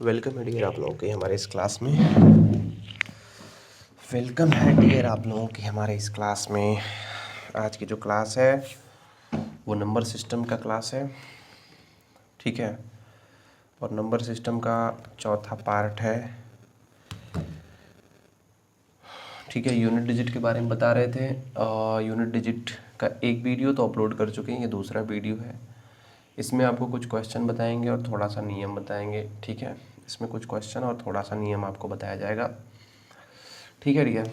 Welcome है dear आप लोगों के हमारे इस क्लास में। वेलकम है डियर आप लोगों की हमारे इस क्लास में। आज की जो क्लास है वो नंबर सिस्टम का क्लास है, ठीक है। और नंबर सिस्टम का चौथा पार्ट है, ठीक है। यूनिट डिजिट के बारे में बता रहे थे। यूनिट डिजिट का एक वीडियो तो अपलोड कर चुके हैं, ये दूसरा वीडियो है। इसमें आपको कुछ क्वेश्चन बताएंगे और थोड़ा सा नियम बताएंगे, ठीक है। इसमें कुछ क्वेश्चन और थोड़ा सा नियम आपको बताया जाएगा, ठीक है डियर।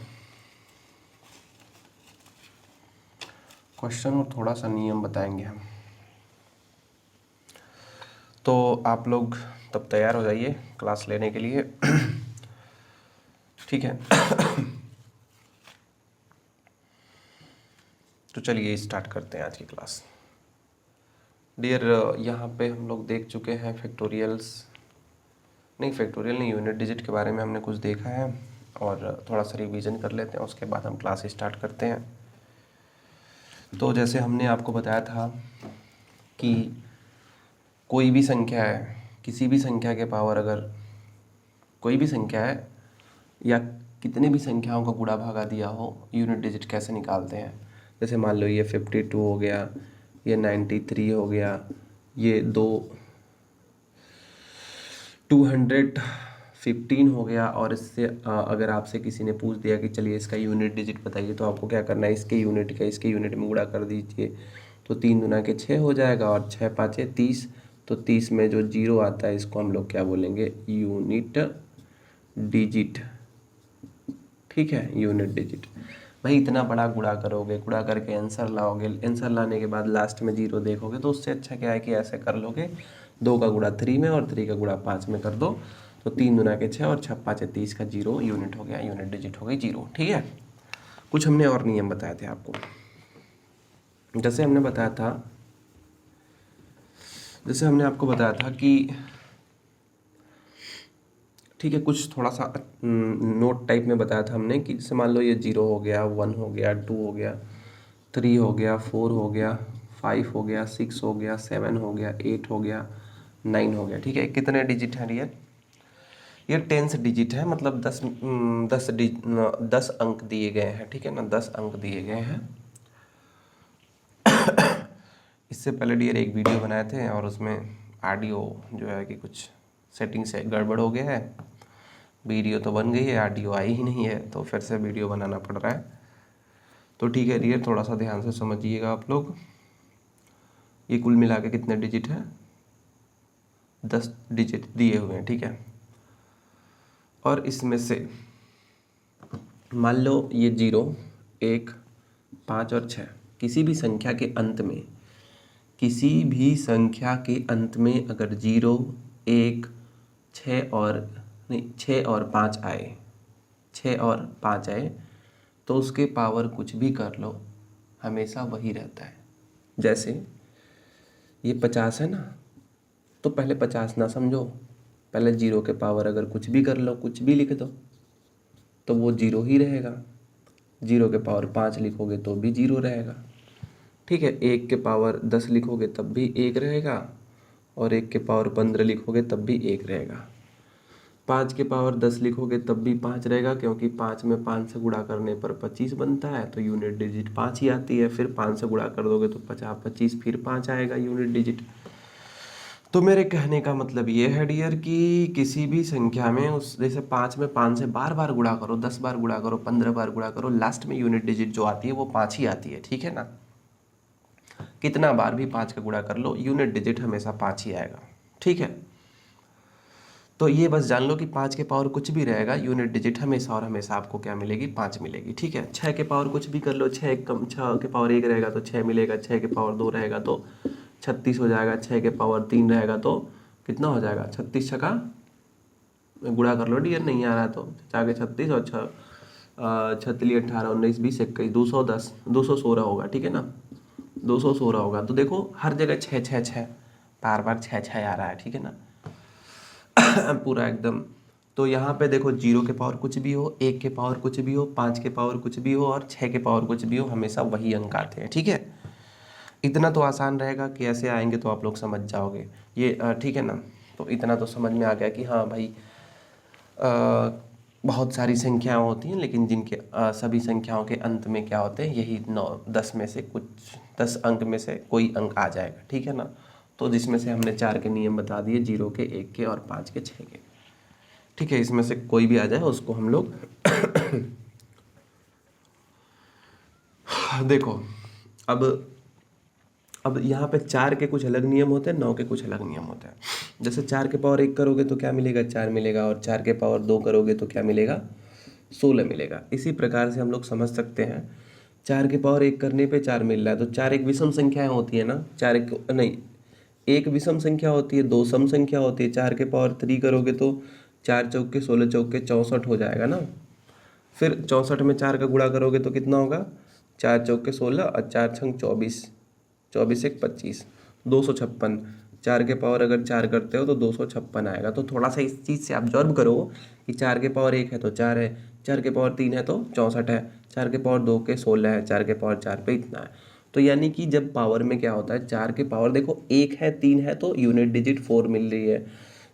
क्वेश्चन और थोड़ा सा नियम बताएंगे हम। तो आप लोग तब तैयार हो जाइए क्लास लेने के लिए, ठीक है। तो चलिए स्टार्ट करते हैं आज की क्लास। डियर यहाँ पे हम लोग देख चुके हैं फैक्टोरियल नहीं, यूनिट डिजिट के बारे में हमने कुछ देखा है और थोड़ा सा रिवीजन कर लेते हैं, उसके बाद हम क्लास स्टार्ट करते हैं। तो जैसे हमने आपको बताया था कि कोई भी संख्या है, किसी भी संख्या के पावर अगर कोई भी संख्या है या कितने भी संख्याओं का गुणा भागा दिया हो, यूनिट डिजिट कैसे निकालते हैं। जैसे मान लो ये 52 हो गया, ये 93 हो गया, ये 215 हो गया। और इससे अगर आपसे किसी ने पूछ दिया कि चलिए इसका यूनिट डिजिट बताइए, तो आपको क्या करना है, इसके यूनिट में गुणा कर दीजिए। तो 3 दूना के 6 हो जाएगा और 6 पाँचे 30। तो 30 में जो जीरो आता है इसको हम लोग क्या बोलेंगे, यूनिट डिजिट, ठीक है। यूनिट डिजिट भाई इतना बड़ा गुणा करोगे, गुणा करके आंसर लाओगे, आंसर लाने के बाद लास्ट में जीरो देखोगे, तो उससे अच्छा क्या है कि ऐसे कर लोगे, 2 का गुणा 3 में और 3 का गुणा 5 में कर दो। तो 3 दूना के 6 और 6 पाँचे 30 का जीरो यूनिट हो गया, यूनिट डिजिट हो गई जीरो, ठीक है। कुछ हमने और नियम बताए थे आपको। जैसे हमने आपको बताया था कि ठीक है, कुछ थोड़ा सा नोट टाइप में बताया था हमने कि जैसे मान लो ये 0 हो गया, 1 हो गया, 2 हो गया, 3 हो गया, 4 हो गया, 5 हो गया, 6 हो गया, 7 हो गया, 8 हो गया, 9 हो गया, ठीक है। कितने डिजिट हैं ये 10 डिजिट है, मतलब 10 अंक दिए गए हैं, ठीक है ना, 10 अंक दिए गए हैं। इससे पहले डियर एक वीडियो बनाए थे और उसमें ऑडियो जो है कि कुछ सेटिंग से गड़बड़ हो गया है। वीडियो तो बन गई है, ऑडियो आई ही नहीं है, तो फिर से वीडियो बनाना पड़ रहा है। तो ठीक है डियर, थोड़ा सा ध्यान से समझिएगा आप लोग। ये कुल मिला के कितने डिजिट है, 10 डिजिट दिए हुए हैं, ठीक है। और इसमें से मान लो ये 0, 1, 5 और 6 किसी भी संख्या के अंत में, अगर 0, 1, 6 और 5 आए, 6 और 5 आए, तो उसके पावर कुछ भी कर लो हमेशा वही रहता है। जैसे ये 50 है ना, तो पहले 50 ना समझो, पहले 0 के पावर अगर कुछ भी कर लो, कुछ भी लिख दो, तो वो 0 ही रहेगा। 0 के पावर 5 लिखोगे तो भी 0 रहेगा, ठीक है। 1 के पावर 10 लिखोगे तब भी 1 रहेगा, और 1 के पावर 15 लिखोगे तब भी 1 रहेगा। 5 के पावर 10 लिखोगे तब भी 5 रहेगा, क्योंकि 5 में 5 से गुणा करने पर 25 बनता है, तो यूनिट डिजिट 5 ही आती है। फिर 5 से गुणा कर दोगे तो 50, 25 फिर 5 आएगा यूनिट डिजिट। तो मेरे कहने का मतलब ये है डियर कि किसी भी संख्या में उस जैसे 5 में 5 से बार बार गुणा करो, 10 बार गुणा करो, 15 बार गुणा करो, लास्ट में यूनिट डिजिट जो आती है वो 5 ही आती है, ठीक है ना। कितना बार भी 5 का गुणा कर लो, यूनिट डिजिट हमेशा 5 ही आएगा, ठीक है। तो ये बस जान लो कि 5 के पावर कुछ भी रहेगा, यूनिट डिजिट हमेशा और हमेशा आपको क्या मिलेगी, 5 मिलेगी, ठीक है। 6 के पावर कुछ भी कर लो, 6 के पावर 1 रहेगा तो 6 मिलेगा, 6 के पावर 2 रहेगा तो 36 हो जाएगा, 6 के पावर 3 रहेगा तो कितना हो जाएगा, 36 छका गुणा कर लो डियर, नहीं आ रहा तो 4 के 36 और 36 18 19 20 21 210 216 होगा, ठीक है ना, 216 होगा। तो देखो हर जगह 6 6 6 बार बार 6 6 आ रहा है, ठीक है ना, पूरा एकदम। तो यहाँ पे देखो 0 के पावर कुछ भी हो, 1 के पावर कुछ भी हो, 5 के पावर कुछ भी हो और 6 के पावर कुछ भी हो, हमेशा वही अंक आते हैं, ठीक है। इतना तो आसान रहेगा कि ऐसे आएंगे तो आप लोग समझ जाओगे ये, ठीक है ना। तो इतना तो समझ में आ गया कि हाँ भाई बहुत सारी संख्याएं होती हैं, लेकिन जिनके सभी संख्याओं के अंत में क्या होते हैं, यही 9-10 में से कुछ 10 अंक में से कोई अंक आ जाएगा, ठीक है ना। तो जिसमें से हमने 4 के नियम बता दिए, 0 के, 1 के और 5 के, 6 के, ठीक है। इसमें से कोई भी आ जाए उसको हम लोग देखो अब यहाँ पे 4 के कुछ अलग नियम होते हैं, 9 के कुछ अलग नियम होते हैं। जैसे 4 के पावर 1 करोगे तो क्या मिलेगा, 4 मिलेगा, और 4 के पावर 2 करोगे तो क्या मिलेगा, 16 मिलेगा। इसी प्रकार से हम लोग समझ सकते हैं 4 के पावर 1 करने पे 4 मिल रहा है, तो 4 एक विषम संख्याएं होती है ना, 4 एक नहीं, एक विषम संख्या होती है, 2 सम संख्या होती है। 4 के पावर 3 करोगे तो 4 चौके 16 चौके 64 हो जाएगा ना। फिर 64 में 4 का गुणा करोगे तो कितना होगा, 4 चौके 16 और 4 छंग 24, 24 एक 25, 256। 4 के पावर अगर 4 करते हो तो 256 आएगा। तो थोड़ा सा इस चीज़ से ऑब्जर्व करो कि 4 के पावर 1 है तो 4 है, 4 के पावर 3 है तो 64 है, 4 के पावर 2 के 16 है, 4 के पावर 4 पे इतना है। तो यानी कि जब पावर में क्या होता है, 4 के पावर देखो 1 है 3 है तो यूनिट डिजिट 4 मिल रही है,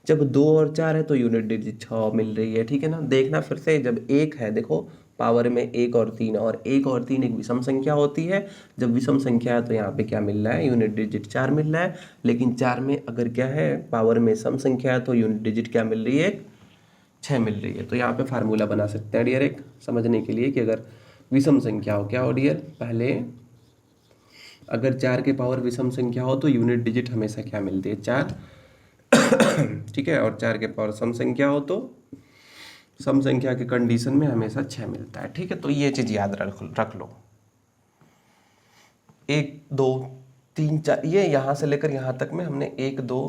जब 2 और 4 है तो यूनिट डिजिट 6 मिल रही है, ठीक है ना। देखना फिर से, जब 1 है देखो पावर में 1 और 3, और 1 और 3 एक विषम संख्या होती है। जब विषम संख्या है तो यहाँ पे क्या मिल रहा है, यूनिट डिजिट 4 मिल रहा है। लेकिन 4 में अगर क्या है, पावर में सम संख्या है तो यूनिट डिजिट क्या मिल रही है, 6 मिल रही है। तो यहाँ पे फार्मूला बना सकते हैं डियर एक समझने के लिए कि अगर विषम संख्या हो, क्या हो डियर, पहले अगर 4 के पावर विषम संख्या हो तो यूनिट डिजिट हमेशा क्या मिलती है, 4 ठीक है। और 4 के पावर सम संख्या हो तो सम संख्या के कंडीशन में हमेशा 6 मिलता है, ठीक है। तो ये चीज़ याद रख लो। 1 2 3 4 ये यहाँ से लेकर यहाँ तक में हमने 1 2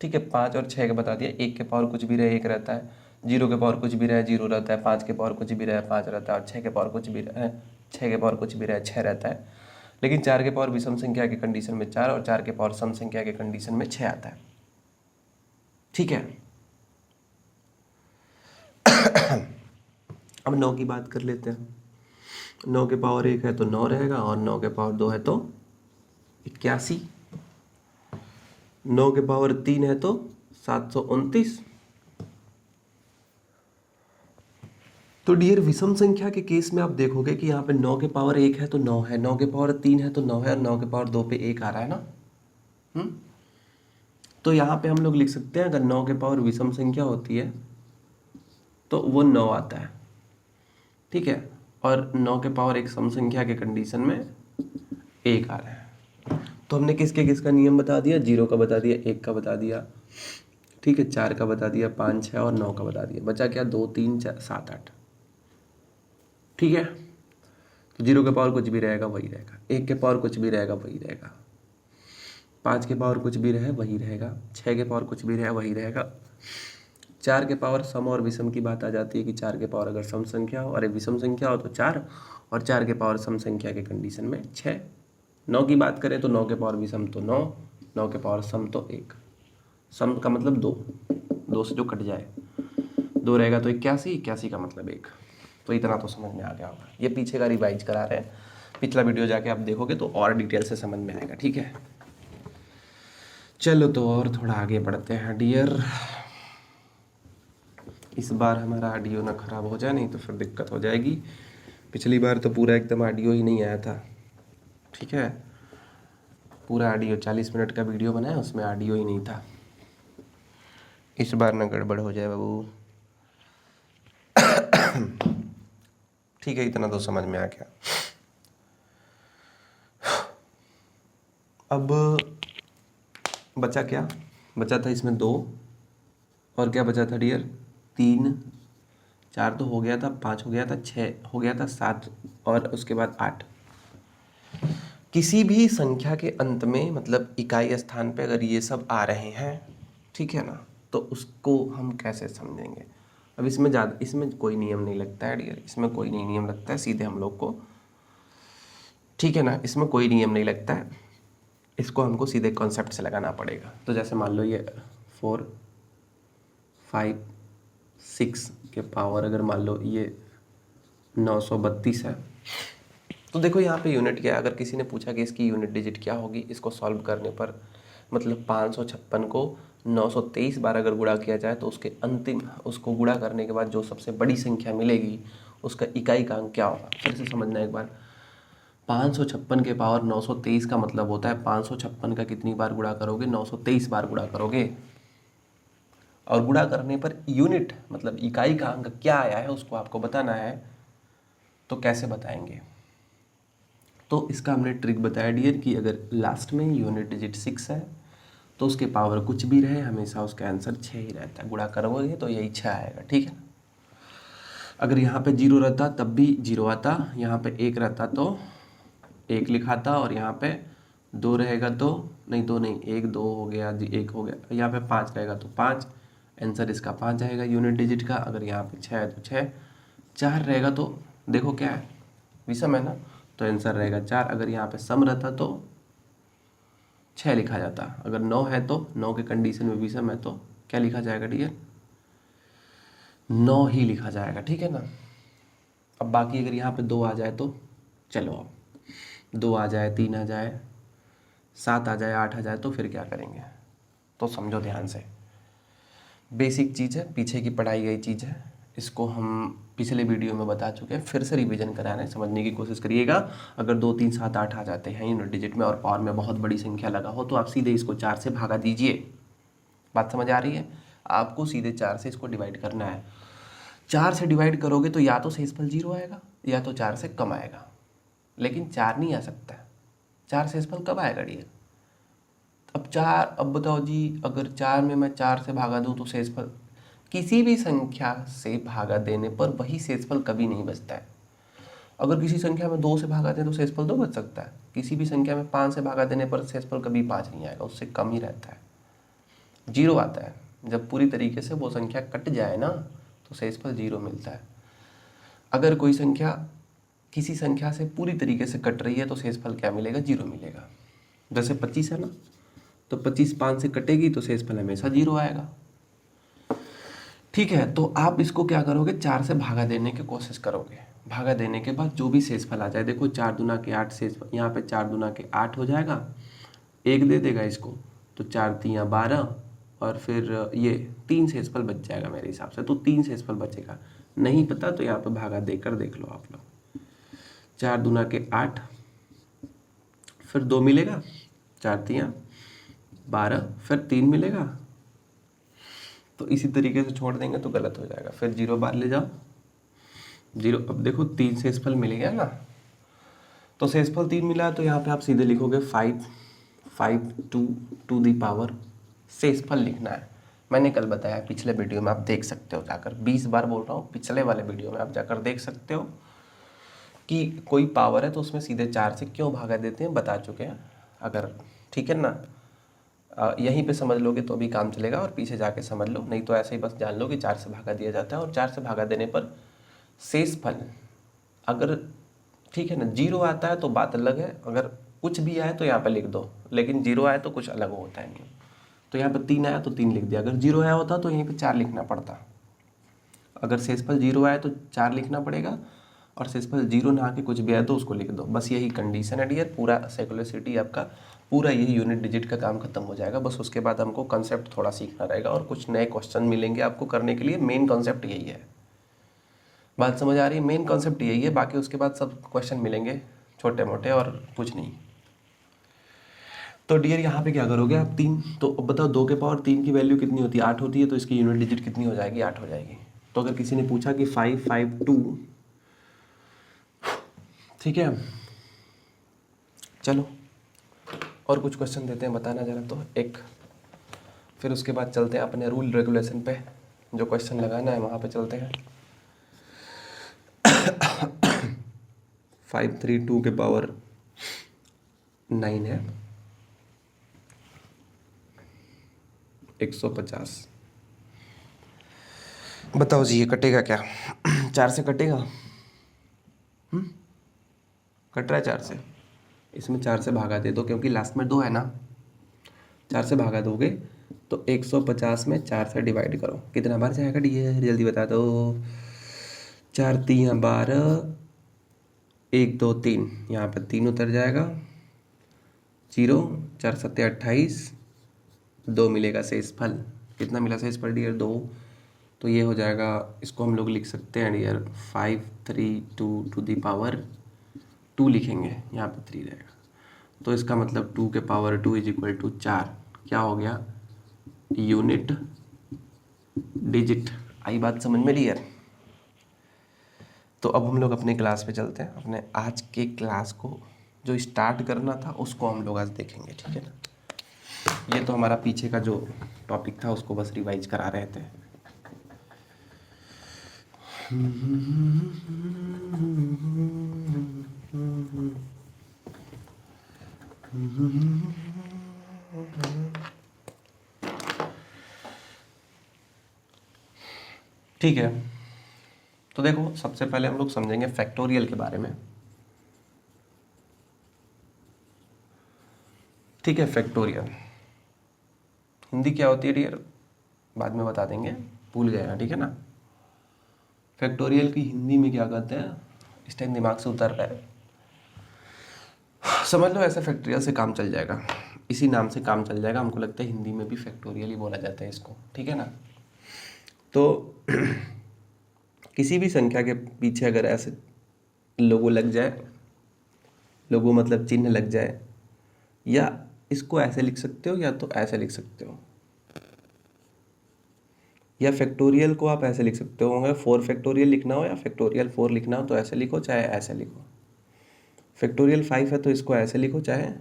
ठीक है 5 और 6 का बता दिया। 1 के पावर कुछ भी रहे 1 रहता है, 0 के पावर कुछ भी रहे 0 रहता है, 5 के पावर कुछ भी रहे 5 रहता है, और 6 के पावर कुछ भी रहे 6 के पावर कुछ भी रहे 6 रहता है। लेकिन 4 के पावर विषम संख्या के कंडीशन में 4 और 4 के पावर सम संख्या के कंडीशन में 6 आता है, ठीक है। अब 9 की बात कर लेते हैं। 9 के पावर 1 है तो 9 रहेगा, और 9 के पावर 2 है तो 81, 9 के पावर 3 है तो 729। तो डियर विषम संख्या के केस में आप देखोगे कि यहाँ पे 9 के पावर 1 है तो 9 है, 9 के पावर 3 है तो 9 है, और 9 के पावर 2 पे 1 आ रहा है ना। तो यहाँ पे हम लोग लिख सकते हैं अगर 9 के पावर विषम संख्या होती है तो वो 9 आता है, ठीक है। और 9 के पावर एक सम संख्या के कंडीशन में 1 आ रहा है। तो हमने किसका नियम बता दिया, 0 का बता दिया, 1 का बता दिया, ठीक है, 4 का बता दिया, 5 6 और 9 का बता दिया। बचा क्या, 2 3 4 7 8, ठीक है। तो 0 के पावर कुछ भी रहेगा वही रहेगा, 1 के पावर कुछ भी रहेगा वही रहेगा, 5 के पावर कुछ भी रहे वही रहेगा, 6 के पावर कुछ भी रहे वही रहेगा। 4 के पावर सम और विषम की बात आ जाती है कि 4 के पावर अगर सम संख्या हो, अरे विषम संख्या हो तो 4, और 4 के पावर सम संख्या के कंडीशन में 6। 9 की बात करें तो 9 के पावर विषम तो 9, 9 के पावर सम तो 1, सम का मतलब 2, 2 से जो कट जाए 2 रहेगा तो 81, 81 का मतलब 1। तो इतना तो समझ में आ गया होगा। ये पीछे का रिवाइज करा रहे हैं, पिछला वीडियो जाके आप देखोगे तो और डिटेल से समझ में आएगा, ठीक है। चलो तो और थोड़ा आगे बढ़ते हैं डियर। इस बार हमारा ऑडियो ना ख़राब हो जाए, नहीं तो फिर दिक्कत हो जाएगी। पिछली बार तो पूरा एकदम ऑडियो ही नहीं आया था, ठीक है। पूरा ऑडियो 40 मिनट का वीडियो बनाया, उसमें ऑडियो ही नहीं था। इस बार ना गड़बड़ हो जाए बाबू। ठीक है, इतना तो समझ में आ गया। अब बचा क्या, बचा था इसमें 2, और क्या बचा था डियर, 3 4 तो हो गया था, 5 हो गया था, 6 हो गया था, 7 और उसके बाद 8। किसी भी संख्या के अंत में मतलब इकाई स्थान पे अगर ये सब आ रहे हैं, ठीक है ना, तो उसको हम कैसे समझेंगे। अब इसमें कोई नियम नहीं लगता है डियर, इसमें कोई नहीं नियम लगता है, सीधे हम लोग को, ठीक है ना, इसमें कोई नियम नहीं लगता है, इसको हमको सीधे कॉन्सेप्ट से लगाना पड़ेगा। तो जैसे मान लो ये 4 5 6 के पावर अगर मान लो ये 932 है, तो देखो यहाँ पे यूनिट क्या है। अगर किसी ने पूछा कि इसकी यूनिट डिजिट क्या होगी, इसको सॉल्व करने पर मतलब 556 को 923 बार अगर गुणा किया जाए तो उसको गुणा करने के बाद जो सबसे बड़ी संख्या मिलेगी उसका इकाई का अंक क्या होगा। फिर से समझना एक बार, 556 के पावर 923 का मतलब होता है 556 का कितनी बार गुणा करोगे, 923 बार गुणा करोगे। और गुणा करने पर यूनिट मतलब इकाई का अंक क्या आया है उसको आपको बताना है। तो कैसे बताएंगे, तो इसका हमने ट्रिक बताया डियर कि अगर लास्ट में यूनिट डिजिट 6 है तो उसके पावर कुछ भी रहे हमेशा उसका आंसर 6 ही रहता है। गुणा करोगे तो यही 6 आएगा, ठीक है। अगर यहाँ पे 0 रहता तब भी 0 आता, यहाँ पे 1 रहता तो 1 लिखाता, और यहाँ पे 2 रहेगा तो नहीं, 2 नहीं, 1 2 हो गया, 1 हो गया, यहाँ पे 5 रहेगा तो 5, आंसर इसका 5 आएगा यूनिट डिजिट का। अगर यहाँ पे 6 है तो 6, 4 रहेगा तो देखो क्या है, विषम है ना, तो आंसर रहेगा 4। अगर यहाँ पे सम रहता तो 6 लिखा जाता। अगर 9 है तो 9 के कंडीशन में विषम है तो क्या लिखा जाएगा डियर, 9 ही लिखा जाएगा, ठीक है ना। अब बाकी अगर यहाँ पे 2 आ जाए तो चलो, अब 2 आ जाए, 3 आ जाए, 7 आ जाए, 8 आ जाए तो फिर क्या करेंगे, तो समझो ध्यान से। बेसिक चीज़ है, पीछे की पढ़ाई गई चीज़ है, इसको हम पिछले वीडियो में बता चुके हैं, फिर से रिवीजन कराने समझने की कोशिश करिएगा। अगर 2 3 7 8 आ जाते हैं यूनिट डिजिट में और पावर में बहुत बड़ी संख्या लगा हो तो आप सीधे इसको 4 से भागा दीजिए। बात समझ आ रही है, आपको सीधे 4 से इसको डिवाइड करना है। 4 से डिवाइड करोगे तो या तो शेषफल 0 आएगा या तो 4 से कम आएगा, लेकिन 4 नहीं आ सकता। 4 शेषफल कब आएगा डियर, अब बताओ जी, अगर 4 में मैं 4 से भागा दूं तो शेषफल, किसी भी संख्या से भागा देने पर वही शेषफल कभी नहीं बचता है। अगर किसी संख्या में 2 से भागा दें तो शेषफल 2 बच सकता है, किसी भी संख्या में 5 से भागा देने पर शेषफल कभी 5 नहीं आएगा, उससे कम ही रहता है, 0 आता है। जब पूरी तरीके से वो संख्या कट जाए ना तो शेषफल 0 मिलता है। अगर कोई संख्या किसी संख्या से पूरी तरीके से कट रही है तो शेषफल क्या मिलेगा, 0 मिलेगा। जैसे 25 है ना, तो 25 5 से कटेगी तो शेषफल हमेशा 0 आएगा, ठीक है। तो आप इसको क्या करोगे, 4 से भागा देने की कोशिश करोगे, भागा देने के बाद जो भी शेषफल आ जाए, देखो 4 दूना के 8 शेषफल, यहाँ पे 4 दूना के 8 हो जाएगा, 1 दे देगा इसको तो 4 3 12, और फिर ये 3 शेषफल बच जाएगा मेरे हिसाब से, तो 3 शेषफल बचेगा। नहीं पता तो यहाँ पे भागा देकर देख लो आप लोग, 4 दूना के 8, फिर 2 मिलेगा, 4 3 12, फिर 3 मिलेगा, तो इसी तरीके से छोड़ देंगे तो गलत हो जाएगा, फिर 0 बार ले जाओ 0। अब देखो 3 शेषफल मिलेगा ना, तो शेषफल 3 मिला तो यहाँ पे आप सीधे लिखोगे 5 टू दी पावर, शेषफल लिखना है। मैंने कल बताया पिछले वीडियो में, आप देख सकते हो जाकर, 20 बार बोल रहा हूँ, पिछले वाले वीडियो में आप जाकर देख सकते हो कि कोई पावर है तो उसमें सीधे 4 से क्यों भागा देते हैं, बता चुके हैं। अगर ठीक है ना, यहीं पे समझ लोगे तो भी काम चलेगा, और पीछे जाके समझ लो, नहीं तो ऐसे ही बस जान लो कि 4 से भागा दिया जाता है। और 4 से भागा देने पर शेषफल अगर ठीक है ना 0 आता है तो बात अलग है, अगर कुछ भी आए तो यहाँ पे लिख दो, लेकिन 0 आए तो कुछ अलग होता है नहीं। तो यहाँ पे 3 आया तो 3 लिख दिया, अगर 0 आया होता तो यहीं पे 4 लिखना पड़ता। अगर शेषफल 0 आए तो 4 लिखना पड़ेगा, और शेषफल 0 ना आके कुछ भी आए तो उसको लिख दो। बस यही कंडीशन है डियर, पूरा सेकुलरिटी आपका, पूरा यही यूनिट डिजिट का काम खत्म हो जाएगा। बस उसके बाद हमको कंसेप्ट थोड़ा सीखना रहेगा और कुछ नए क्वेश्चन मिलेंगे आपको करने के लिए। मेन कॉन्सेप्ट यही है, बात समझ आ रही है, मेन कॉन्सेप्ट यही है, बाकी उसके बाद सब क्वेश्चन मिलेंगे छोटे मोटे और कुछ नहीं। तो डियर यहाँ पे क्या करोगे आप, 3, तो अब बताओ 2 के पावर 3 की वैल्यू कितनी होती है, 8 होती है, तो इसकी यूनिट डिजिट कितनी हो जाएगी, 8 हो जाएगी। तो अगर किसी ने पूछा कि 5 5 2, ठीक है, चलो और कुछ क्वेश्चन देते हैं, बताना जरा तो एक, फिर उसके बाद चलते हैं अपने रूल रेगुलेशन पे, जो क्वेश्चन लगाना है वहाँ पे चलते हैं। 5 3 2 के पावर 9 है, 150। बताओ जी ये कटेगा क्या, 4 से कटेगा, कट रहा है 4 से, इसमें 4 से भागा दे दो क्योंकि लास्ट में 2 है ना, 4 से भागा दोगे तो 150 में 4 से डिवाइड करो, कितना बार जाएगा डियर जल्दी बता दो। 4 3 12, 1 2 3, यहाँ पर 3 उतर जाएगा, 0, 4 7 28, 2 मिलेगा शेषफल। कितना मिला शेषफल डियर? 2। तो ये हो जाएगा, इसको हम लोग लिख सकते हैं डियर 5 3 2 टू दी पावर 2 लिखेंगे, यहाँ पे 3 रहेगा। तो इसका मतलब 2 के पावर 2 इज इक्वल टू 4। क्या हो गया? Unit digit. आई बात समझ में डियर? तो अब हम लोग अपने क्लास पे चलते हैं। अपने आज के क्लास को जो स्टार्ट करना था उसको हम लोग आज देखेंगे, ठीक है ना। ये तो हमारा पीछे का जो टॉपिक था उसको बस रिवाइज करा रहे थे। ठीक है, तो देखो सबसे पहले हम लोग समझेंगे फैक्टोरियल के बारे में। ठीक है, फैक्टोरियल हिंदी क्या होती है डियर? बाद में बता देंगे, भूल गए ना, ठीक है ना। फैक्टोरियल की हिंदी में क्या कहते हैं? इस टाइम दिमाग से उतर रहा है, समझ लो ऐसे फैक्टोरियल से काम चल जाएगा, इसी नाम से काम चल जाएगा। हमको लगता है हिंदी में भी फैक्टोरियल ही बोला जाता है इसको, ठीक है ना। तो किसी भी संख्या के पीछे अगर ऐसे लोगो लग जाए, लोगो मतलब चिन्ह लग जाए, या इसको ऐसे लिख सकते हो या तो ऐसे लिख सकते हो, या फैक्टोरियल को आप ऐसे लिख सकते हो। अगर 4 फैक्टोरियल लिखना हो या फैक्टोरियल 4 लिखना हो तो ऐसे लिखो चाहे ऐसे लिखो। फैक्टोरियल 5 है तो इसको ऐसे लिखो चाहे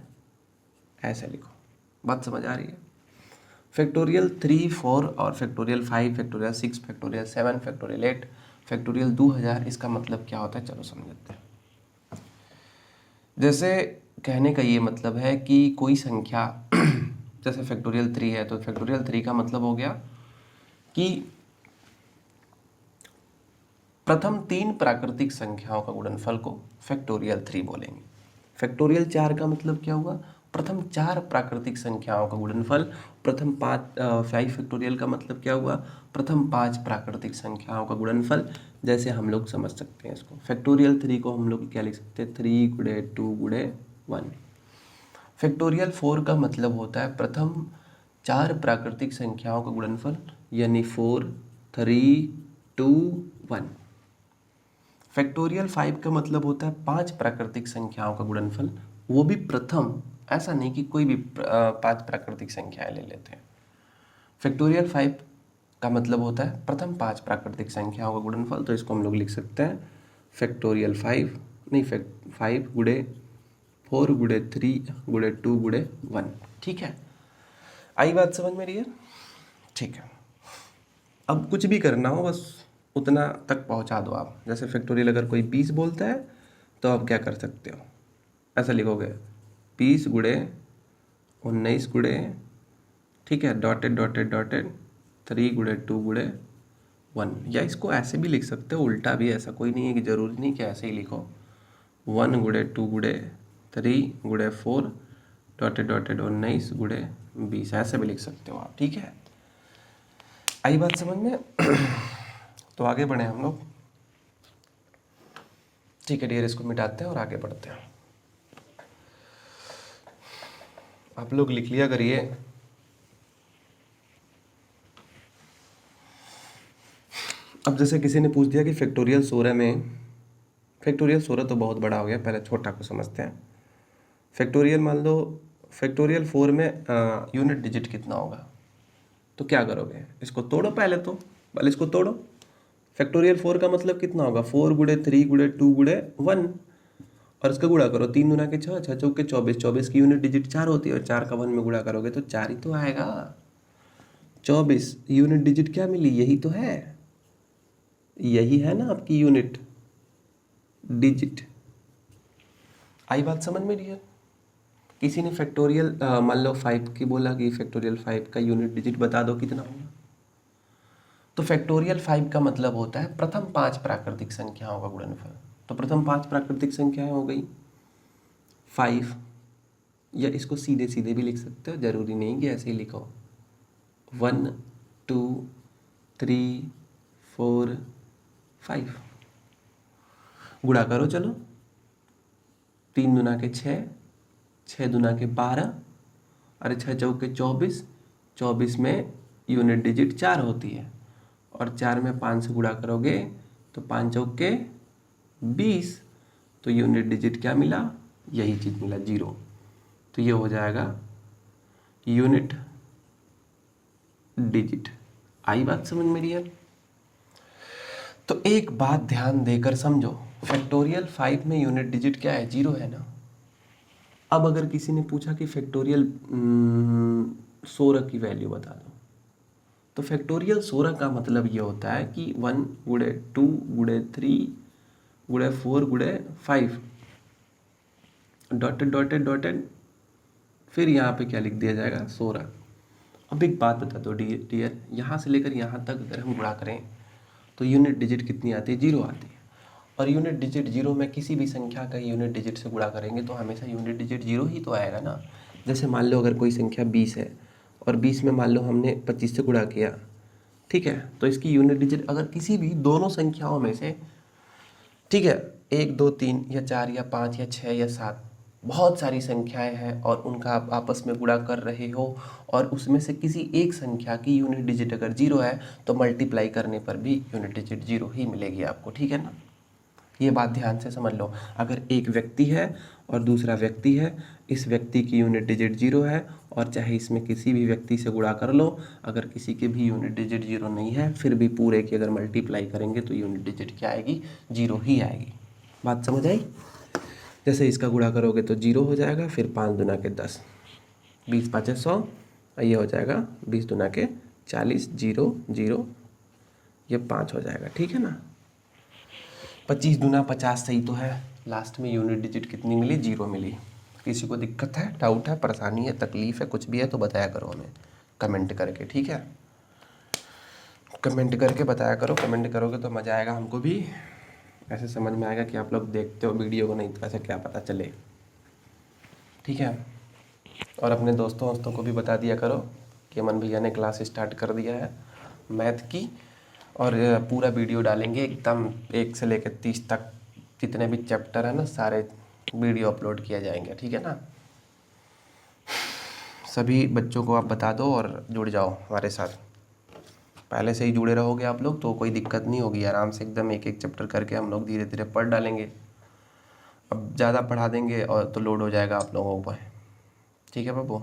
ऐसे लिखो। बात समझ आ रही है? फैक्टोरियल 3 4 और factorial 5 factorial 6 factorial 7 factorial 8 factorial 2000, इसका मतलब क्या होता है चलो समझते हैं। जैसे कहने का ये मतलब है कि कोई संख्या जैसे फैक्टोरियल 3 है तो फैक्टोरियल 3 का मतलब हो गया कि प्रथम 3 प्राकृतिक संख्याओं का गुणनफल को फैक्टोरियल 3 बोलेंगे। फैक्टोरियल 4 का मतलब क्या हुआ? प्रथम 4 प्राकृतिक संख्याओं का गुणनफल। प्रथम 5 फैक्टोरियल का मतलब क्या हुआ? प्रथम 5 प्राकृतिक संख्याओं का गुणनफल। जैसे हम लोग समझ सकते हैं इसको, फैक्टोरियल 3 को हम लोग क्या लिख सकते हैं? 3 गुणे 2 गुणे 1। फैक्टोरियल 4 का मतलब होता है प्रथम 4 प्राकृतिक संख्याओं का गुणनफल, यानी 4 3 2 1। फैक्टोरियल 5 का मतलब होता है 5 प्राकृतिक संख्याओं का गुणनफल, वो भी प्रथम, ऐसा नहीं कि कोई भी 5 प्राकृतिक संख्याएं ले लेते हैं। फैक्टोरियल 5 का मतलब होता है प्रथम 5 प्राकृतिक संख्याओं का गुणनफल, तो इसको हम लोग लिख सकते हैं फैक्टोरियल 5 नहीं 5 गुणे 4 गुणे 3 गुणे 2 गुणे 1। ठीक है, आई बात समझ में रही है? ठीक है, अब कुछ भी करना हो बस उतना तक पहुंचा दो आप। जैसे फैक्टोरियल अगर कोई 20 बोलता है तो आप क्या कर सकते हो? ऐसा लिखोगे 20 गुणे 19 गुणे, ठीक है, डॉटेड डॉटेड डॉटेड 3 गुणे 2 गुणे 1। या इसको ऐसे भी लिख सकते हो, उल्टा भी, ऐसा कोई नहीं है कि ज़रूरी नहीं कि ऐसे ही लिखो। 1 गुणे 2 गुणे 3 गुणे 4 डॉटेड डॉटेड 19 गुणे 20, ऐसे भी लिख सकते हो आप, ठीक है। आई बात समझ में? तो आगे बढ़े हम लोग, ठीक है डियर, इसको मिटाते हैं और आगे बढ़ते हैं। आप लोग लिख लिया करिए, अब जैसे किसी ने पूछ दिया कि फैक्टोरियल 16 में, फैक्टोरियल 16 तो बहुत बड़ा हो गया, पहले छोटा को समझते हैं। फैक्टोरियल मान लो फैक्टोरियल 4 में यूनिट डिजिट कितना होगा, तो क्या करोगे? इसको तोड़ो पहले इसको तोड़ो। फैक्टोरियल 4 का मतलब कितना होगा? 4 गुणे 3 गुणे 2 गुणे 1, और इसका गुणा करो, 3 दूना के 6, 6 चौके 24, 24 की यूनिट डिजिट 4 होती है, और 4 का 1 में गुणा करोगे तो 4 ही तो आएगा। 24 यूनिट डिजिट क्या मिली? यही तो है, यही है ना आपकी यूनिट डिजिट। आई बात समझ में रही है? किसी ने फैक्टोरियल मान लो 5 की बोला कि फैक्टोरियल 5 का यूनिट डिजिट बता दो कितना होगा, तो फैक्टोरियल 5 का मतलब होता है प्रथम 5 प्राकृतिक संख्याओं का गुणनफल। तो प्रथम 5 प्राकृतिक संख्याएं हो गई 5, या इसको सीधे सीधे भी लिख सकते हो, जरूरी नहीं कि ऐसे ही लिखो। 1 2 3 4 5, गुणा करो चलो, 3 दूना के 6, 6 दूना के 12, अरे 6 चौके 24, 24 में यूनिट डिजिट 4 होती है, और 4 में 5 से गुणा करोगे तो 5 चौके 20, तो यूनिट डिजिट क्या मिला, यही चीज़ मिला 0। तो ये हो जाएगा यूनिट डिजिट। आई बात समझ में यार? तो एक बात ध्यान देकर समझो, फैक्टोरियल 5 में यूनिट डिजिट क्या है, 0 है ना। अब अगर किसी ने पूछा कि फैक्टोरियल 16 की वैल्यू बता दो, तो फैक्टोरियल 16 का मतलब ये होता है कि 1 गुणे 2 गुणे 3 गुणे 4 गुणे 5 डॉटेड डॉटेड डॉटेड, फिर यहाँ पे क्या लिख दिया जाएगा, 16। अब एक बात बता दो डियर, यहाँ से लेकर यहाँ तक अगर हम गुणा करें तो यूनिट डिजिट कितनी आती है, 0 आती है। और यूनिट डिजिट 0 में किसी भी संख्या का यूनिट डिजिट से गुणा करेंगे तो हमेशा यूनिट डिजिट 0 ही तो आएगा ना। जैसे मान लो अगर कोई संख्या 20 है और 20 में मान लो हमने 25 से गुणा किया, ठीक है, तो इसकी यूनिट डिजिट अगर किसी भी दोनों संख्याओं में से, ठीक है, 1 2 3 या 4 या 5 या 6 या 7, बहुत सारी संख्याएं हैं और उनका आप आपस में गुणा कर रहे हो, और उसमें से किसी एक संख्या की यूनिट डिजिट अगर 0 है तो मल्टीप्लाई करने पर भी यूनिट डिजिट 0 ही मिलेगी आपको, ठीक है ना। ये बात ध्यान से समझ लो, अगर एक व्यक्ति है और दूसरा व्यक्ति है, इस व्यक्ति की यूनिट डिजिट 0 है, और चाहे इसमें किसी भी व्यक्ति से गुणा कर लो, अगर किसी के भी यूनिट डिजिट 0 नहीं है, फिर भी पूरे की अगर मल्टीप्लाई करेंगे तो यूनिट डिजिट क्या आएगी, 0 ही आएगी। बात समझ आई? जैसे इसका गुणा करोगे तो 0 हो जाएगा, फिर 5 दूना के 10, 20 5 100, और ये हो जाएगा 20 दूना के 40, 0 0, ये 5 हो जाएगा, ठीक है ना। 25 दूना 50 सही तो है, लास्ट में यूनिट डिजिट कितनी मिली, 0 मिली। किसी को दिक्कत है, डाउट है, परेशानी है, तकलीफ है, कुछ भी है तो बताया करो हमें कमेंट करके, ठीक है। कमेंट करके बताया करो, कमेंट करोगे तो मज़ा आएगा, हमको भी ऐसे समझ में आएगा कि आप लोग देखते हो वीडियो को, नहीं तो ऐसे क्या पता चले, ठीक है। और अपने दोस्तों को भी बता दिया करो कि अमन भैया ने क्लास स्टार्ट कर दिया है मैथ की, और पूरा वीडियो डालेंगे एकदम 1 से लेकर 30 तक, जितने भी चैप्टर है ना सारे वीडियो अपलोड किया जाएंगे, ठीक है ना। सभी बच्चों को आप बता दो और जुड़ जाओ हमारे साथ, पहले से ही जुड़े रहोगे आप लोग तो कोई दिक्कत नहीं होगी, आराम से एकदम एक एक चैप्टर करके हम लोग धीरे धीरे पढ़ डालेंगे। अब ज़्यादा पढ़ा देंगे और तो लोड हो जाएगा आप लोगों पर, ठीक है बाबू।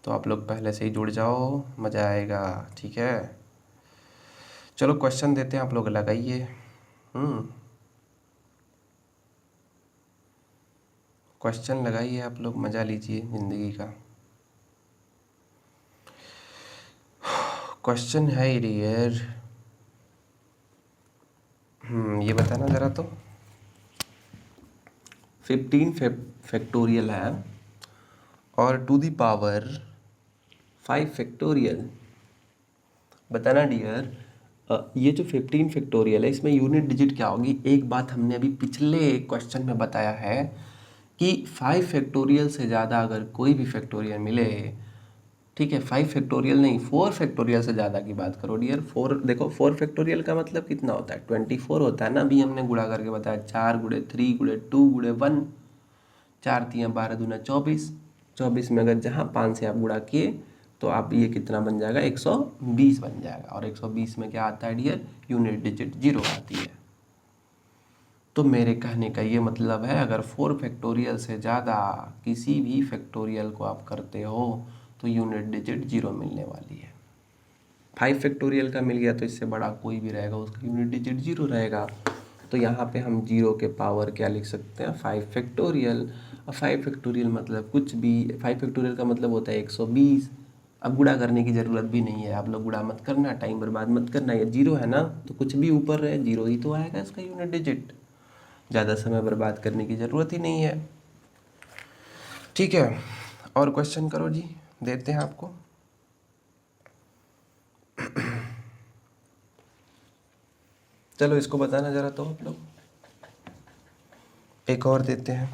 तो आप लोग पहले से ही जुड़ जाओ, मज़ा आएगा, ठीक है। चलो क्वेश्चन देते हैं, आप लोग लगाइए। क्वेश्चन लगाइए, आप लोग मज़ा लीजिए ज़िंदगी का। क्वेश्चन है डियर, ये बताना ज़रा तो। 15 फैक्टोरियल है और टू दी पावर 5 फैक्टोरियल, बताना डियर। ये जो 15 फैक्टोरियल है इसमें यूनिट डिजिट क्या होगी। एक बात हमने अभी पिछले क्वेश्चन में बताया है कि 5 फैक्टोरियल से ज़्यादा अगर कोई भी फैक्टोरियल मिले, ठीक है, 5 फैक्टोरियल नहीं 4 फैक्टोरियल से ज़्यादा की बात करो डियर। 4 देखो, 4 फैक्टोरियल का मतलब कितना होता है, 24 होता है ना। अभी हमने गुणा करके बताया, 4 गुणे 3 गुणे 2 गुणे 1, 4 3 12 दूना 24, 24 में अगर जहाँ 5 से आप गुणा किए तो आप ये कितना बन जाएगा, 120 बन जाएगा। और 120 में क्या आता है डियर, यूनिट डिजिट 0 आती है। तो मेरे कहने का ये मतलब है, अगर 4 फैक्टोरियल से ज़्यादा किसी भी फैक्टोरियल को आप करते हो तो यूनिट डिजिट 0 मिलने वाली है। 5 फैक्टोरियल का मिल गया तो इससे बड़ा कोई भी रहेगा उसका यूनिट डिजिट 0 रहेगा। तो यहाँ पे हम 0 के पावर क्या लिख सकते हैं, 5 फैक्टोरियल। और 5 फैक्टोरियल मतलब कुछ भी, 5 फैक्टोरियल का मतलब होता है 120। अब गुणा करने की ज़रूरत भी नहीं है, आप लोग गुणा मत करना, टाइम बर्बाद मत करना। ये 0 है ना तो कुछ भी ऊपर रहे 0 ही तो आएगा इसका यूनिट डिजिट, ज़्यादा समय बर्बाद करने की ज़रूरत ही नहीं है, ठीक है। और क्वेश्चन करो जी, देते हैं आपको। चलो इसको बताना ज़रा तो आप लोग, एक और देते हैं।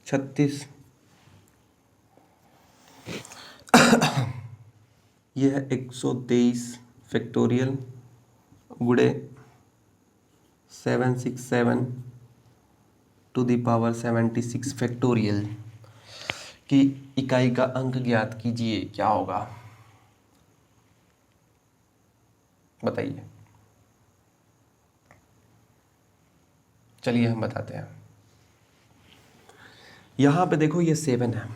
36 यह है 123 फैक्टोरियल गुणे 767 टू दी पावर 76 फैक्टोरियल। कि इकाई का अंक ज्ञात कीजिए, क्या होगा बताइए। चलिए हम बताते हैं। यहाँ पे देखो ये 7 है,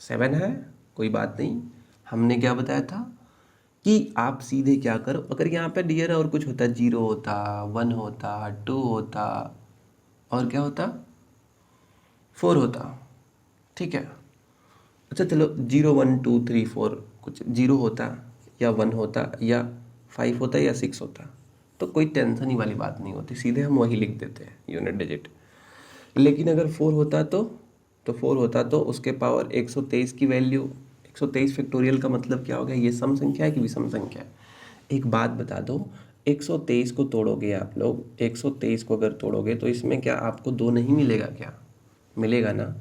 7 है, कोई बात नहीं। हमने क्या बताया था कि आप सीधे क्या करो, अगर यहाँ पे डियर और कुछ होता, 0 होता, 1 होता, 2 होता, और क्या होता, 4 होता, ठीक है। अच्छा चलो 0 1 2 3 4 कुछ 0 होता या 1 होता या 5 होता या 6 होता, तो कोई टेंशन ही वाली बात नहीं होती, सीधे हम वही लिख देते हैं यूनिट डिजिट। लेकिन अगर 4 होता तो 4 होता तो उसके पावर 123 की वैल्यू, 123 फैक्टोरियल का मतलब क्या हो गया, ये सम संख्या है कि विषम संख्या है। एक बात बता दो, 123 को तोड़ोगे आप लोग, 123 को अगर तोड़ोगे तो इसमें क्या आपको 2 नहीं मिलेगा, क्या मिलेगा ना।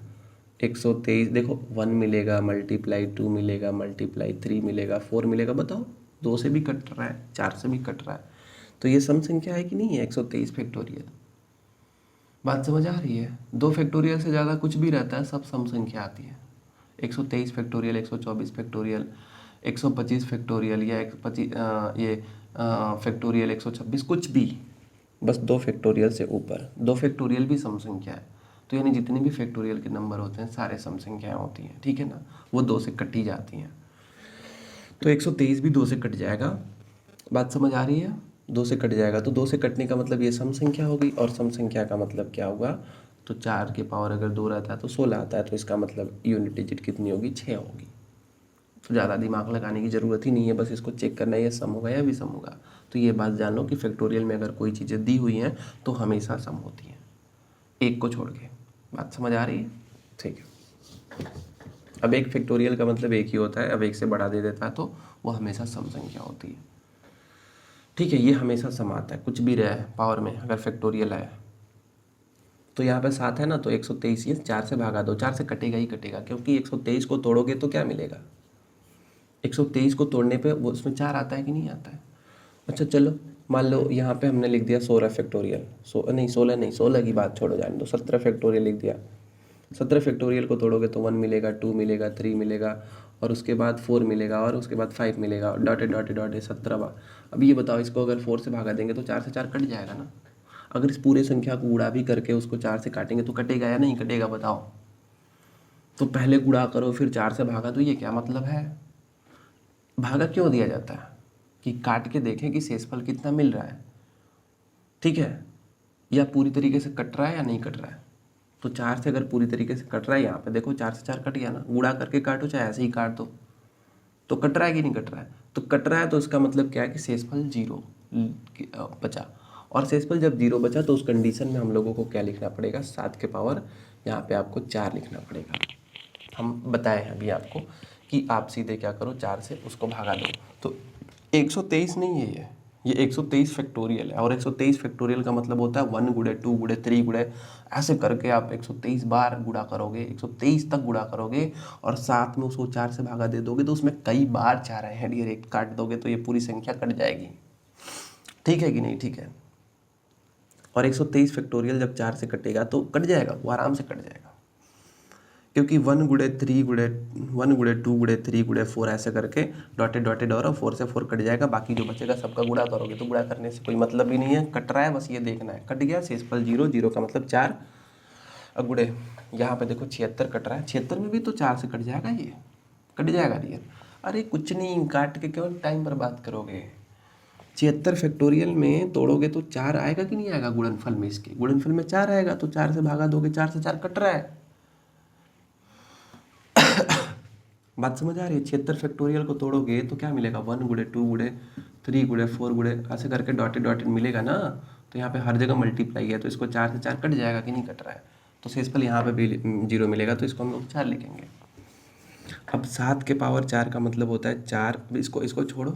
123 देखो, 1 मिलेगा, मल्टीप्लाई 2 मिलेगा, मल्टीप्लाई 3 मिलेगा, 4 मिलेगा, बताओ 2 से भी कट रहा है, 4 से भी कट रहा है, तो ये सम संख्या है कि नहीं है 123 फैक्टोरियल। बात समझ आ रही है। 2 फैक्टोरियल से ज़्यादा कुछ भी रहता है सब सम संख्या आती है। 123 फैक्टोरियल, 124 फैक्टोरियल, 125 फैक्टोरियल या 125 ये फैक्टोरियल 126, कुछ भी, बस 2 फैक्टोरियल से ऊपर, 2 फैक्टोरियल भी सम संख्या है। तो यानी जितने भी फैक्टोरियल के नंबर होते हैं सारे सम संख्याएं होती हैं, ठीक है ना, वो 2 से कटी जाती हैं। तो 123 भी 2 से कट जाएगा, बात समझ आ रही है। 2 से कट जाएगा तो 2 से कटने का मतलब ये सम संख्या होगी, और सम संख्या का मतलब क्या होगा, तो 4 के पावर अगर 2 रहता है तो 16 आता है, तो इसका मतलब यूनिट डिजिट कितनी होगी, 6 होगी। तो ज़्यादा दिमाग लगाने की ज़रूरत ही नहीं है, बस इसको चेक करना है ये सम होगा या विषम होगा। तो ये बात जान लो कि फैक्टोरियल में अगर कोई चीज़ें दी हुई हैं तो हमेशा सम होती हैं, एक को छोड़ के। बात समझ आ रही है, ठीक है। अब एक फैक्टोरियल का मतलब एक ही होता है, अब एक से बड़ा दे देता है तो वो हमेशा सम संख्या होती है, ठीक है। ये हमेशा सम आता है, कुछ भी रहा है पावर में अगर फैक्टोरियल है। तो यहाँ पे 7 है ना, तो 123 ये 4 से भागा दो, 4 से कटेगा ही कटेगा, क्योंकि 123 को तोड़ोगे तो क्या मिलेगा, 123 को तोड़ने पे वो उसमें 4 आता है कि नहीं आता है। अच्छा चलो मान लो यहाँ पे हमने लिख दिया 16 फैक्टोरियल, नहीं 16 नहीं, 16 की बात छोड़ो, जाने दो, 17 फैक्टोरियल लिख दिया। 17 फैक्टोरियल को तोड़ोगे तो 1 मिलेगा, 2 मिलेगा, 3 मिलेगा, और उसके बाद 4 मिलेगा, और उसके बाद 5 मिलेगा, डॉटे डॉटे डॉटे 17। अब ये बताओ, इसको अगर 4 से भागा देंगे तो 4 से 4 कट जाएगा ना। अगर इस पूरे संख्या को गुणा भी करके उसको 4 से काटेंगे तो कटेगा या नहीं कटेगा, बताओ। तो पहले गुणा करो फिर 4 से भागा, तो ये क्या मतलब है, भागा क्यों दिया जाता है, कि काट के देखें कि शेषफल कितना मिल रहा है, ठीक है, या पूरी तरीके से कट रहा है या नहीं कट रहा है। तो 4 से अगर पूरी तरीके से कट रहा है, यहाँ पे देखो 4 से 4 कट गया ना, गुणा करके काटो चाहे ऐसे ही काट दो, तो कट रहा है कि नहीं कट रहा है। तो कट रहा है तो इसका मतलब क्या है कि शेषफल 0 बचा, और शेषफल जब 0 बचा तो उस कंडीशन में हम लोगों को क्या लिखना पड़ेगा, 7 के पावर यहाँ पे आपको 4 लिखना पड़ेगा। हम बताए हैं अभी आपको कि आप सीधे क्या करो, 4 से उसको भागा दो। तो 123 नहीं है ये 123 फैक्टोरियल है, और 123 फैक्टोरियल का मतलब होता है 1 गुणे 2 गुणे 3 गुणे, ऐसे करके आप 123 बार गुणा करोगे, 123 तक गुणा करोगे, और साथ में उसको 4 से भागा दे दोगे तो उसमें कई बार 4 है, डायरेक्ट काट दोगे तो ये पूरी संख्या कट जाएगी, ठीक है कि नहीं, ठीक है। और 123 फैक्टोरियल जब 4 से कटेगा तो कट जाएगा, वो आराम से कट जाएगा, क्योंकि 1 गुणे 3 गुणे 1 गुणे 2 गुणे 3 गुणे 4 ऐसे करके डॉटेड डॉटेड, और 4 से 4 कट जाएगा, बाकी जो बचेगा सबका गुणा करोगे, तो गुणा करने से कोई मतलब भी नहीं है, कट रहा है बस ये देखना है, कट गया, शेषफल 0, 0 का मतलब 4। अब गुणे यहाँ पे देखो 76 कट रहा है, 76 में भी तो 4 से कट जाएगा, ये कट जाएगा रियल। अरे कुछ नहीं, काट के केवल टाइम बर्बाद करोगे। 76 फैक्टोरियल में तोड़ोगे तो 4 आएगा कि नहीं आएगा, गुणनफल में, इसके गुणनफल में 4 आएगा, तो 4 से भागा दोगे, 4 से 4 कट रहा है। बात समझ आ रही है। 76 फैक्टोरियल को तोड़ोगे तो क्या मिलेगा, 1 गुणे 2 गुणे 3 गुणे 4 गुणे ऐसे करके डॉटेड डॉटेड मिलेगा ना। तो यहाँ पे हर जगह मल्टीप्लाई है, तो इसको 4 से 4 कट जाएगा कि नहीं कट रहा है, तो शेषफल यहाँ पे भी 0 मिलेगा, तो इसको हम लोग 4 लिखेंगे। अब 7 के पावर 4 का मतलब होता है 4, अभी इसको छोड़ो,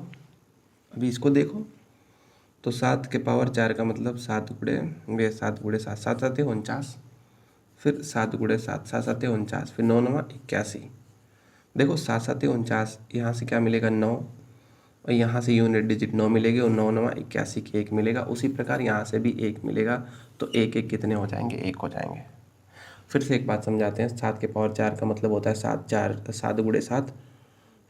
अभी इसको देखो, तो 7 के पावर 4 का मतलब 7 गुणे 7, 7 7 49, फिर 7 गुणे 7, 7 7 49, फिर 9 9 81। देखो 7 7 49, यहाँ से क्या मिलेगा 9, और यहाँ से यूनिट डिजिट 9 मिलेगी, और 9 9 81 की 1 मिलेगा। उसी प्रकार यहाँ से भी 1 मिलेगा, तो 1 1 कितने हो जाएंगे, 1 हो जाएंगे। फिर से एक बात समझाते हैं। 7 के पावर 4 का मतलब होता है 7 गुणे 7,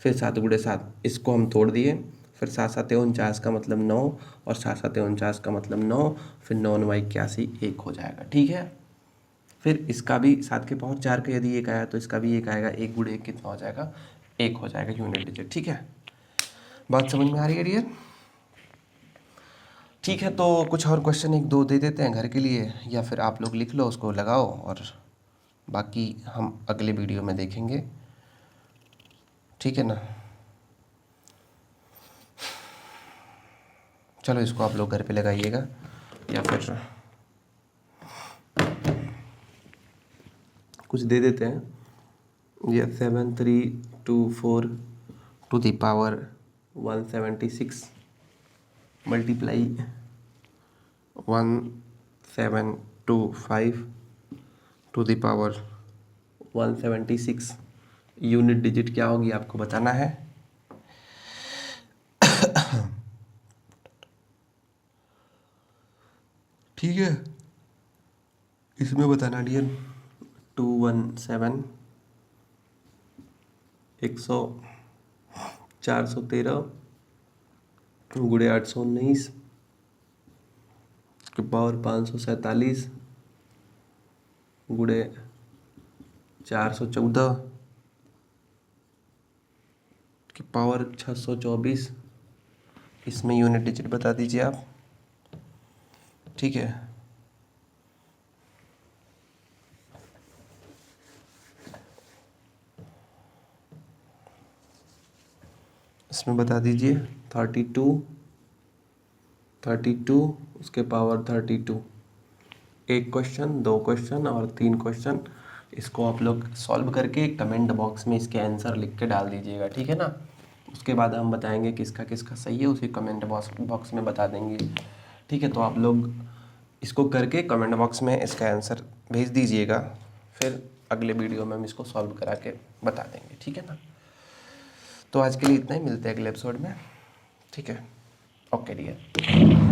फिर 7 गुणे 7, इसको हम तोड़ दिए। फिर 7 7 49 का मतलब 9, और 7 7 49 का मतलब 9, फिर 9 9 81 1 हो जाएगा। ठीक है, फिर इसका भी 7 के पावर 4 का यदि 1 आया तो इसका भी 1 आएगा। 1 गुणे 1 कितना हो जाएगा? 1 हो जाएगा यूनिट डिजिट। ठीक है, बात समझ में आ रही है डियर? ठीक है, तो कुछ और क्वेश्चन एक दो दे देते हैं घर के लिए, या फिर आप लोग लिख लो, उसको लगाओ, और बाकी हम अगले वीडियो में देखेंगे। ठीक है ना? चलो इसको आप लोग घर पे लगाइएगा, या फिर कुछ दे देते हैं। ये 7324 to the power 176 multiply 1725 to the power 176 unit digit क्या होगी आपको बताना है। ठीक है, इसमें बताना डियर 217 413 गुणे 819 के पावर 547 गुणे 414 की पावर 624। इसमें यूनिट डिजिट बता दीजिए आप। ठीक है, इसमें बता दीजिए 32 उसके पावर 32। एक क्वेश्चन, दो क्वेश्चन और 3 क्वेश्चन, इसको आप लोग सॉल्व करके कमेंट बॉक्स में इसके आंसर लिख के डाल दीजिएगा। ठीक है ना? उसके बाद हम बताएंगे किसका किसका सही है, उसी कमेंट बॉक्स में बता देंगे। ठीक है, तो आप लोग इसको करके कमेंट बॉक्स में इसका आंसर भेज दीजिएगा, फिर अगले वीडियो में हम इसको सॉल्व करा के बता देंगे। ठीक है ना? तो आज के लिए इतना ही, मिलते हैं अगले एपिसोड में। ठीक है, ओके डियर।